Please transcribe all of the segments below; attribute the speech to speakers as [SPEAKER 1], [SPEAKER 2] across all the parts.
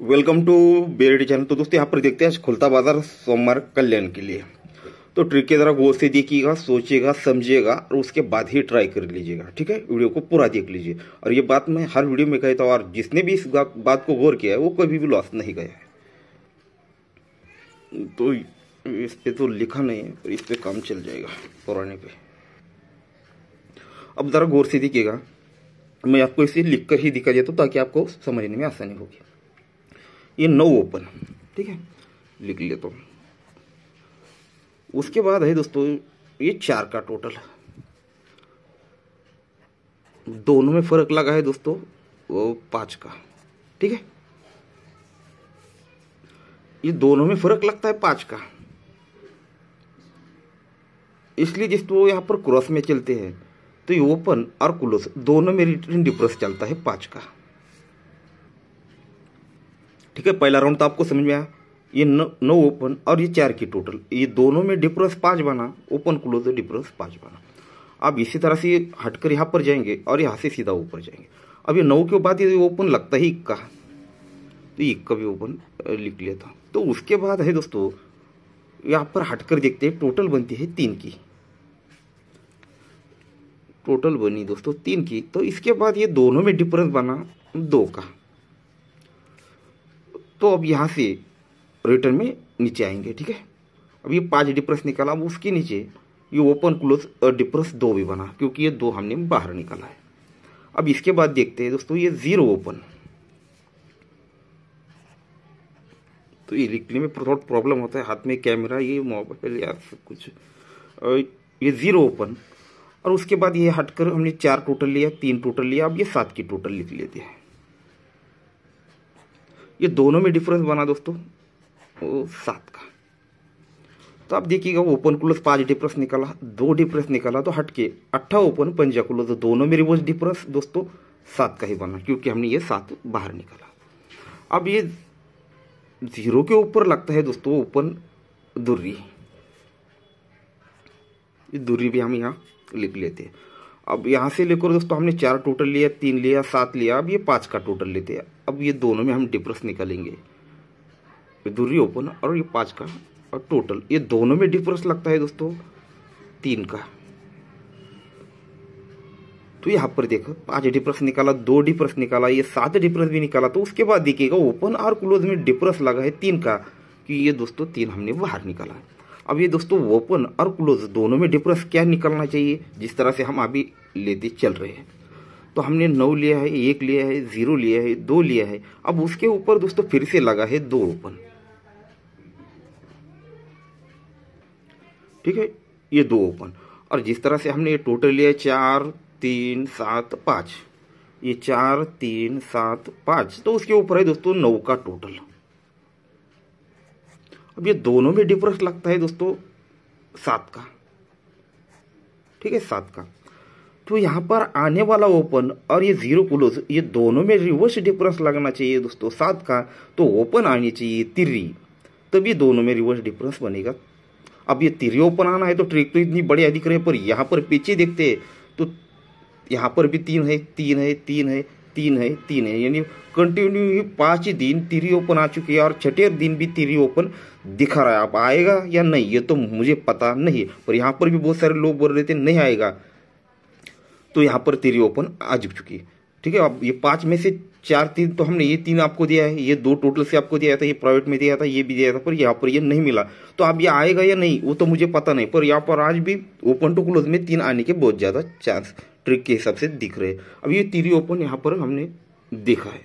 [SPEAKER 1] Welcome to Berdi channel. तो दोस्तों यहाँ पर देखते हैं खुलता बाजार सोमवार कल्याण के लिए। तो ट्रिक के जरा गौर से देखिएगा, सोचिएगा, समझिएगा और उसके बाद ही ट्राई कर लीजिएगा। ठीक है, वीडियो को पूरा देख लीजिए। और ये बात मैं हर वीडियो में कहता हूँ, और जिसने भी इस बात को गौर किया है वो कभी भी लॉस नहीं गया है। तो इस पे तो लिखा नहीं है, पर इस पे काम चल जाएगा पुराने पे। अब जरा गौर से देखिएगा, मैं आपको इसे लिख कर ही दिखा देता हूँ ताकि आपको समझने में आसानी होगी। ये 9 ओपन, ठीक है, लिख लेता हूँ। उसके बाद है दोस्तों ये 4 का टोटल, दोनों में फर्क लगा है दोस्तों वो 5 का। ठीक है, ये दोनों में फर्क लगता है 5 का, इसलिए दोस्तों यहाँ पर क्रॉस में चलते हैं तो ये ओपन और क्लोज दोनों में रिटर्न डिफरेंस चलता है 5 का। ठीक है, पहला राउंड तो आपको समझ में आया। ये 9 ओपन और ये 4 की टोटल, ये दोनों में डिफरेंस 5 बना, ओपन क्लोज डिफरेंस 5 बना। अब इसी तरह से हटकर यहाँ पर जाएंगे और यहाँ से सीधा ऊपर जाएंगे। अब ये 9 के बाद ये ओपन लगता है 1 का, तो 1 का भी ओपन लिख लिया था। तो उसके बाद है दोस्तों यहाँ पर हटकर देखते हैं, टोटल बनती है 3 की, टोटल बनी दोस्तों 3 की। तो इसके बाद ये दोनों में डिफरेंस बना 2 का। तो अब यहाँ से रिटर्न में नीचे आएंगे। ठीक है, अब ये 5 डिफरेंस निकाला, अब उसके नीचे ये ओपन क्लोज डिफरेंस 2 भी बना, क्योंकि ये 2 हमने बाहर निकाला है। अब इसके बाद देखते हैं दोस्तों ये 0 ओपन, तो ये लिखने में थोड़ा प्रॉब्लम होता है, हाथ में कैमरा, ये मोबाइल या सब कुछ। ये 0 ओपन और उसके बाद ये हटकर हमने 4 टोटल लिया, 3 टोटल लिया, अब ये 7 की टोटल लिख लेते हैं। ये दोनों में डिफरेंस बना दोस्तों 7 का। तो आप देखिएगा ओपन क्लोज 5 डिफरेंस निकाला, 2 डिफरेंस निकाला, तो हटके 8 ओपन 5 क्लोज दोनों में रिवर्स डिफरेंस दोस्तों 7 का ही बना, क्योंकि हमने ये 7 बाहर निकाला। अब ये 0 के ऊपर लगता है दोस्तों ओपन दुर्री, ये दुर्री भी हम यहाँ लिख लेते हैं। अब यहाँ से लेकर दोस्तों हमने 4 टोटल लिया, 3 लिया, 7 लिया, अब ये 5 का टोटल लेते हैं। अब ये दोनों में हम डिफरेंस निकालेंगे, दूरी ओपन और ये 5 का और टोटल, ये दोनों में डिफरेंस लगता है दोस्तों 3 का। तो यहाँ पर देखो 5 डिफरेंस निकाला, 2 डिफरेंस निकाला, ये 7 डिफरेंस भी निकाला। तो उसके बाद देखिएगा ओपन और क्लोज में डिफरेंस लगा है 3 का, कि ये दोस्तों 3 हमने बाहर निकाला है। अब ये दोस्तों ओपन और क्लोज दोनों में डिफरेंस क्या निकलना चाहिए, जिस तरह से हम अभी लेते चल रहे हैं। तो हमने 9 लिया है, 1 लिया है, 0 लिया है, 2 लिया है। अब उसके ऊपर दोस्तों फिर से लगा है 2 ओपन। ठीक है, ये 2 ओपन, और जिस तरह से हमने ये टोटल लिया 4 3 7 5, ये 4 3 7 5, तो उसके ऊपर है दोस्तों 9 का टोटल। अब ये दोनों में डिफरेंस लगता है दोस्तों 7 का। ठीक है, 7 का। तो यहाँ पर आने वाला ओपन और ये 0 क्लोज, ये दोनों में रिवर्स डिफरेंस लगना चाहिए दोस्तों 7 का। तो ओपन आनी चाहिए तिर्री, तभी दोनों में रिवर्स डिफरेंस बनेगा। अब ये तिर्री ओपन आना है तो ट्रिक तो इतनी बढ़िया दिख रही है, पर यहाँ पर पीछे देखते हैं तो यहाँ पर भी 3 है, 3 है, 3 है, 3 है, 3 है, यानी कंटिन्यू 5 दिन तिर्री ओपन आ चुकी है, और 6ठे दिन भी तिर्री ओपन दिखा रहा है। अब आएगा या नहीं ये तो मुझे पता नहीं, पर यहाँ पर भी बहुत सारे लोग बोल रहे थे नहीं आएगा, तो यहाँ पर तिर्री ओपन आ चुकी है। ठीक है, अब ये 5 में से 4 3 तो हमने ये 3 आपको दिया है, ये 2 टोटल से आपको दिया था, ये प्राइवेट में दिया था, ये भी दिया था, पर यहाँ पर ये नहीं मिला। तो अब ये आएगा या नहीं वो तो मुझे पता नहीं, पर यहाँ पर आज भी ओपन टू क्लोज में 3 आने के बहुत ज़्यादा चांस ट्रिक के हिसाब से दिख रहे हैं। अब ये तिर्री ओपन यहाँ पर हमने देखा है।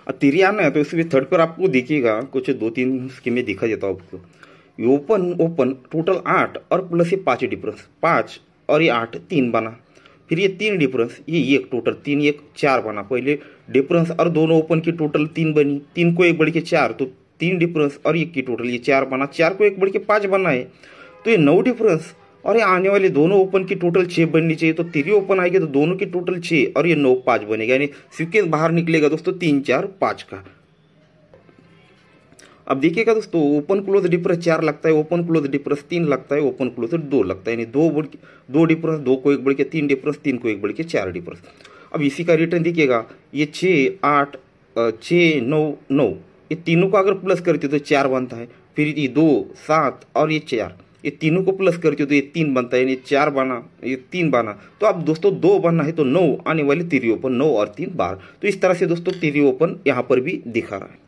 [SPEAKER 1] अब तिर्री आना है तो इसमें थर्ड पर आपको देखिएगा कुछ 2-3 स्कीमें दिखा देता हूँ आपको। ये ओपन टोटल 8 और प्लस ये 5 डिफरेंस, 5 और ये 8 3 बना, फिर ये 3 डिफरेंस, ये 1 टोटल 3 1 4 बना। पहले डिफरेंस और दोनों ओपन की टोटल 3 बनी, 3 को 1 बढ़ के 4, तो 3 डिफरेंस और 1 की टोटल ये 4 बना, 4 को 1 बढ़ के 5 बना है। तो ये 9 डिफरेंस और ये आने वाले दोनों ओपन की टोटल 6 बननी चाहिए। तो तिर्री ओपन आएगी तो दोनों की टोटल 6 और ये 9 5 बनेगा, यानी सीक्वेंस बाहर निकलेगा दोस्तों 3 4 5 का। अब देखिएगा दोस्तों ओपन क्लोज डिफरेंस 4 लगता है, ओपन क्लोज डिफरेंस 3 लगता है, ओपन क्लोज 2 लगता है, यानी 2 डिफरेंस, 2 को 1 बढ़ के 3 डिफरेंस, 3 को 1 बढ़ के 4 डिफरेंस। अब इसी का रिटर्न देखिएगा, ये 6 8 6 9 9, ये तीनों को अगर प्लस करते हो तो 4 बनता है। फिर ये 2 7 और ये 4, ये तीनों को प्लस करते हो तो ये 3 बनता है, यानी 4 बना, ये 3 बना। तो अब दोस्तों 2 बनना है तो 9 आने वाले तिरपन, 9 और 3 12। तो इस तरह से दोस्तों तिरपन यहाँ पर भी दिखा रहा है।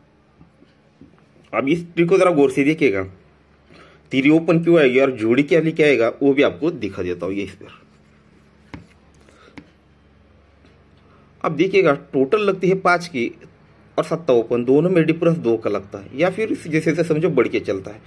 [SPEAKER 1] अब इस ट्रिक को जरा गौर से देखिएगा, तिरपन क्यों आएगी और जोड़ी क्या लेके आएगा वो भी आपको दिखा देता हूँ। ये इस पर अब देखिएगा, टोटल लगती है 5 की और 57, दोनों में डिफरेंस 2 का लगता है, या फिर जैसे से समझो बढ़ के चलता है।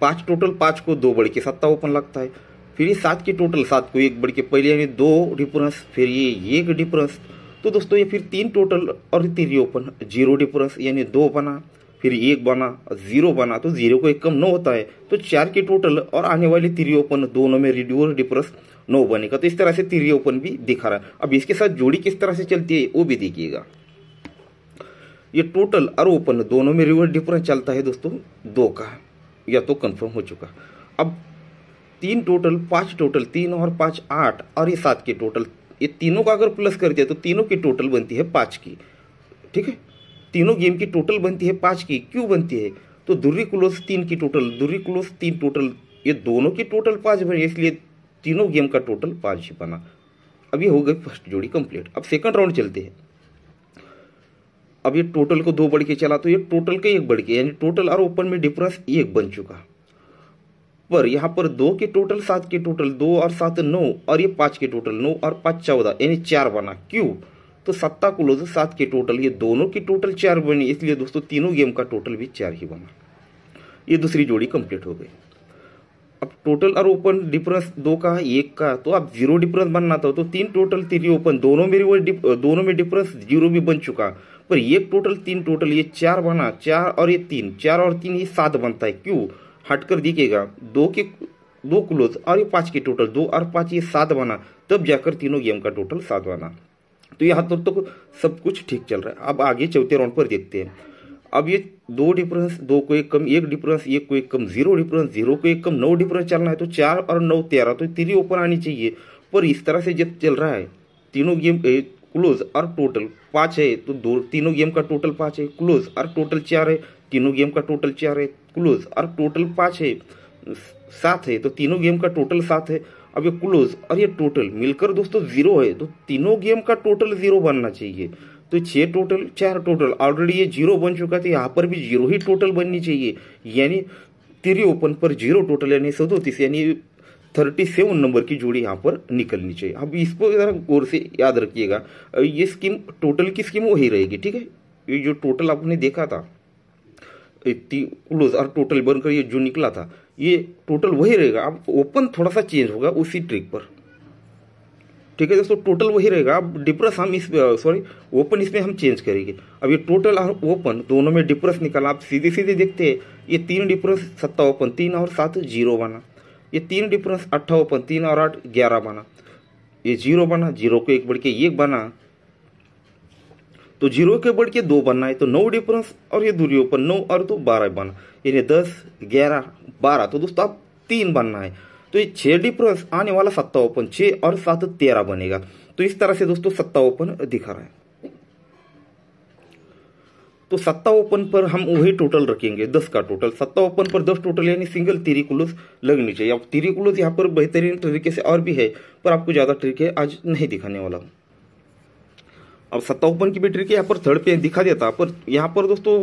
[SPEAKER 1] 5 टोटल 5 को 2 बढ़ के 57 लगता है। फिर ये 7 की टोटल 7 को 1 बढ़ के, पहले यानी 2 डिफरेंस, फिर ये 1 डिफरेंस। तो दोस्तों ये फिर 3 टोटल और तिरपन, 0 डिफरेंस यानी 2 बना, फिर 1 बना, 0 बना, तो 0 को 1 कम 9 होता है। तो 4 की टोटल और आने वाली तिरपन, दोनों में रिड्यूस डिफरेंस 9 बनेगा। तो इस तरह से तिरपन भी दिखा रहा है। अब इसके साथ जोड़ी किस तरह से चलती है वो भी देखिएगा। ये टोटल और ओपन दोनों में रिवर्स डिफरेंस चलता है दोस्तों 2 का, या तो कंफर्म हो चुका। अब 3 टोटल 5 टोटल, 3 और 5 8 और ये 7 की टोटल, ये तीनों का अगर प्लस करते हैं तो तीनों की टोटल बनती है 5 की। ठीक है, तीनों गेम की टोटल बनती है 5 की। क्यों बनती है? तो दुर्री क्लोज 3 की टोटल, दुर्री क्लोज 3 टोटल, ये दोनों की टोटल 5 बनी, इसलिए तीनों गेम का टोटल 5 बना। अब ये हो गई फर्स्ट जोड़ी कंप्लीट। अब सेकंड राउंड चलते हैं। अब ये टोटल को 2 बढ़ के चला तो ये टोटल के 1 बढ़ के, यानी टोटल और ओपन में डिफरेंस 1 बन चुका। पर यहाँ पर 2 के टोटल 7 के टोटल, 2 और 7 9, और ये 5 के टोटल 9 और 5 14, यानी 4 बना। क्यों? तो 7 क्लोज 7 के टोटल, ये दोनों की टोटल 4 बनी, इसलिए दोस्तों तीनों गेम का टोटल भी 4 ही बना। ये दूसरी जोड़ी कंप्लीट हो गई। अब टोटल और ओपन डिफरेंस 2 का 1 का, तो अब 0 डिफरेंस बनना था। तो 3 टोटल 3 ओपन, दोनों में डिफरेंस 0 भी बन चुका। पर 1 टोटल 3 टोटल, ये 4 बना, 4 और ये 3, 4 और 3 ये 7 बनता है। क्यों? हटकर दिखेगा, 2 क्लोज और ये 5 के टोटल, 2 और 5 ये 7 बना, तब जाकर तीनों गेम का टोटल 7 बना। तो यहाँ तो सब कुछ ठीक चल रहा है। अब आगे चौथे राउंड पर देखते हैं। अब ये 2 डिफरेंस, 2 को 1 कम, 1 डिफरेंस, 1 को 1 कम, 0 डिफरेंस, 0 को 1 कम, 9 डिफरेंस चलना है। तो 4 और 9 13, तो तीन ओपन आनी चाहिए। पर इस तरह से जब चल रहा है, तीनों गेम क्लोज और टोटल 5 है, तो तीनों गेम का टोटल 5 है, क्लोज और टोटल 4 है, तीनों गेम का टोटल 4 है, क्लोज और टोटल 5 है, 7 है, तो तीनों गेम का टोटल 7 है। अब ये क्लोज और ये टोटल मिलकर दोस्तों 0 है, तो तीनों गेम का टोटल 0 बनना चाहिए। तो 6 टोटल 4 टोटल, ऑलरेडी ये 0 बन चुका था, यहाँ पर भी 0 ही टोटल बननी चाहिए। यानी तिरपन पर 0 टोटल, यानी 37, यानी 37 नंबर की जोड़ी यहाँ पर निकलनी चाहिए। अब इसको जरा गौर से याद रखिएगा। ये स्कीम, टोटल की स्कीम वही रहेगी। ठीक है, ये जो टोटल आपने देखा था क्लोज और टोटल बनकर ये जो निकला था, ये टोटल वही रहेगा। अब ओपन थोड़ा सा चेंज होगा उसी ट्रिक पर। ठीक है दोस्तों, टोटल वही रहेगा। अब डिफरेंस हम ओपन इसमें हम चेंज करेंगे। अब ये टोटल और ओपन दोनों में डिफरेंस निकाला। आप सीधे सीधे देखते हैं, ये 3 डिफरेंस 57, 3 और 7 0 बना। ये 3 डिफरेंस 58, 3 और 8 11 बना। ये 0 बना, 0 को 1 बढ़ के 1 बना, तो 0 के बढ़ के 2 बनना है। तो 9 डिफरेंस और ये दूरी ओपन, 9 और 2 12 बना, यानी 10 11 12। तो दोस्तों अब 3 बनना है। तो ये 6 डिफरेंस आने वाला 57, 6 और 7 13 बनेगा। तो इस तरह से दोस्तों 57 दिखा रहा है। तो 57 पर हम वही टोटल रखेंगे, 10 का टोटल। 57 पर 10 टोटल, यानी सिंगल तिरकुलस लगनी चाहिए। अब तिरकुलस यहाँ पर बेहतरीन तरीके से और भी है, पर आपको ज्यादा ट्रिक है आज नहीं दिखाने वाला हूँ। अब 57 की भी ट्रिक यहाँ पर थर्ड पे दिखा देता, पर यहाँ पर दोस्तों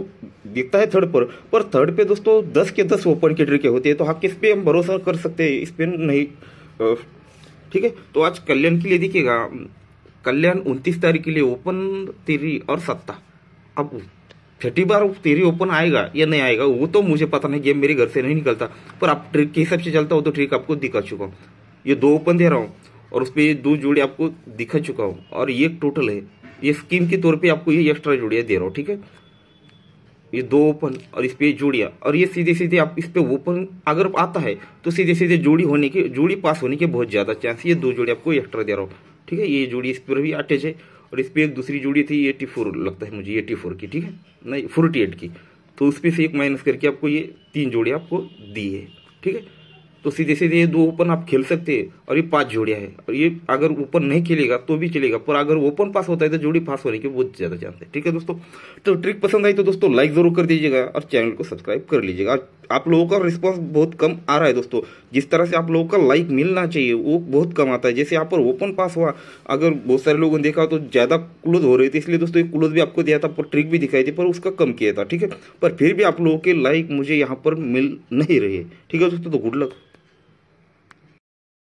[SPEAKER 1] दिखता है थर्ड पर थर्ड पे दोस्तों 10 के 10 ओपन की ट्रिकें होती है। तो हाँ, किस पे हम भरोसा कर सकते हैं, इस पे नहीं। ठीक है, तो आज कल्याण के लिए देखिएगा, कल्याण 29 तारीख के लिए ओपन 3 और 7। अब छठी बार 3 ओपन आएगा या नहीं आएगा वो तो मुझे पता नहीं, गेम मेरे घर से नहीं निकलता। पर आप ट्रिक के हिसाब से चलता हो तो ट्रिक आपको दिखा चुका हूँ। ये 2 ओपन दे रहा हूँ और उस पर ये 2 जोड़ी आपको दिखा चुका हूँ, और ये टोटल है। ये स्कीम के तौर पे आपको ये एक्स्ट्रा जोड़ियां दे रहा हूँ। ठीक है, ये 2 ओपन और इस पे जोड़ियां, और ये सीधे सीधे आप इस पे ओपन अगर आता है तो सीधे सीधे जोड़ी पास होने के बहुत ज्यादा चांस। ये 2 जोड़ी आपको एक्स्ट्रा दे रहा हूँ। ठीक है, ये जोड़ी इस पर भी अटैच है, और इस पे एक दूसरी जोड़ी थी 84 लगता है मुझे, 84 की। ठीक है, नहीं 48 की, तो उस पे से 1 माइनस करके आपको ये 3 जोड़ी आपको दी है। ठीक है, तो सीधे सीधे ये 2 ओपन आप खेल सकते हैं और ये 5 जोड़ियां है, और ये अगर ओपन नहीं खेलेगा तो भी चलेगा, पर अगर ओपन पास होता है तो जोड़ी पास होने के बहुत ज्यादा चांस है। ठीक है दोस्तों, तो ट्रिक पसंद आई तो दोस्तों लाइक जरूर कर दीजिएगा और चैनल को सब्सक्राइब कर लीजिएगा। आप लोगों का रिस्पांस बहुत कम आ रहा है दोस्तों, जिस तरह से आप लोगों का लाइक मिलना चाहिए वो बहुत कम आता है। जैसे यहाँ पर ओपन पास हुआ, अगर बहुत सारे लोगों ने देखा तो ज्यादा क्लोज हो रहे थे, इसलिए दोस्तों एक क्लोज भी आपको दिया था, पर ट्रिक भी दिखाई थी, पर उसका कम किया था। ठीक है, पर फिर भी आप लोगों के लाइक मुझे यहाँ पर मिल नहीं रही है। ठीक है दोस्तों, तो गुड लक।